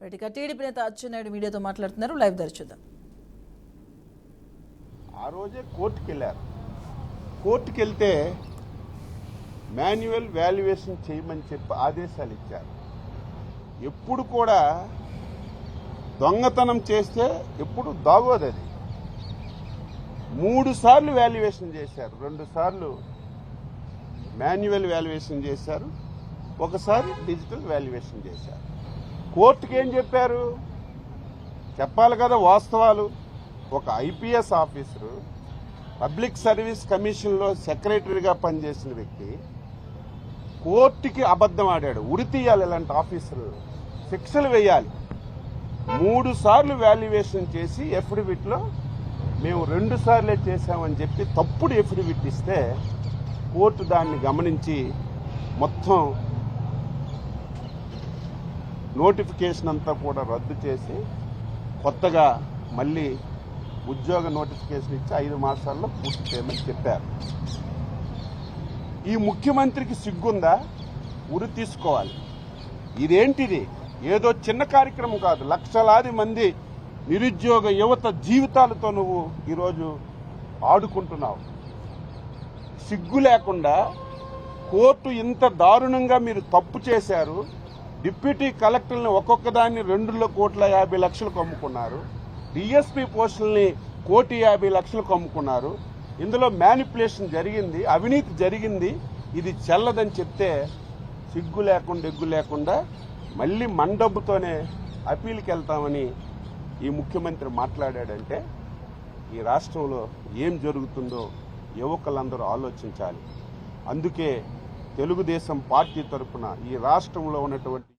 ఇక టీడీపీ నేత అచ్చెన్నాయుడు మీడియాతో మాట్లాడుతున్నారు. లైవ్ దర్శిద్దాం. ఆ రోజే కోర్టుకు వెళ్ళారు. కోర్టుకు వెళ్తే మాన్యువల్ వాల్యుయేషన్ చేయమని చెప్పి ఆదేశాలు ఇచ్చారు. ఎప్పుడు కూడా దొంగతనం చేస్తే ఎప్పుడు దాగోదది. 3 సార్లు వాల్యుయేషన్ చేశారు. 2 సార్లు మాన్యువల్ వాల్యుయేషన్ చేశారు, ఒకసారి డిజిటల్ వాల్యుయేషన్ చేశారు. కోర్టుకి ఏం చెప్పారు? చెప్పాలి కదా వాస్తవాలు. ఒక ఐపీఎస్ ఆఫీసరు పబ్లిక్ సర్వీస్ కమిషన్లో సెక్రటరీగా పనిచేసిన వ్యక్తి కోర్టుకి అబద్ధం ఆడాడు. ఉరి తీయాలి, ఇలాంటి ఆఫీసరు శిక్షలు వేయాలి. 3 సార్లు వాల్యుయేషన్ చేసి ఎఫిడవిట్లో మేము 2 సార్లే చేశామని చెప్పి తప్పుడు ఎఫిడవిట్ ఇస్తే కోర్టు దాన్ని గమనించి మొత్తం నోటిఫికేషన్ అంతా కూడా రద్దు చేసి కొత్తగా మళ్ళీ ఉద్యోగ నోటిఫికేషన్ ఇచ్చి 5 మాసాల్లో పూర్తి చేయమని చెప్పారు. ఈ ముఖ్యమంత్రికి సిగ్గుందా? ఉరి తీసుకోవాలి. ఇదేంటిది? ఏదో చిన్న కార్యక్రమం కాదు. లక్షలాది మంది నిరుద్యోగ యువత జీవితాలతో నువ్వు ఈరోజు ఆడుకుంటున్నావు. సిగ్గు లేకుండా కోర్టు ఇంత దారుణంగా మీరు తప్పు చేశారు. డిప్యూటీ కలెక్టర్ని ఒక్కొక్క దాన్ని 2,50,00,000 అమ్ముకున్నారు. డిఎస్పీ పోస్టుల్ని 1,50,00,000 అమ్ముకున్నారు. ఇందులో మ్యానిపులేషన్ జరిగింది, అవినీతి జరిగింది. ఇది చెల్లదని చెప్తే సిగ్గు లేకుండా ఎగ్గు లేకుండా మళ్ళీ మన డబ్బుతోనే అప్పీల్కి వెళ్తామని ఈ ముఖ్యమంత్రి మాట్లాడాడంటే ఈ రాష్ట్రంలో ఏం జరుగుతుందో యువకులందరూ ఆలోచించాలి. అందుకే తెలుగుదేశం పార్టీ తరఫున ఈ రాష్ట్రంలో ఉన్నటువంటి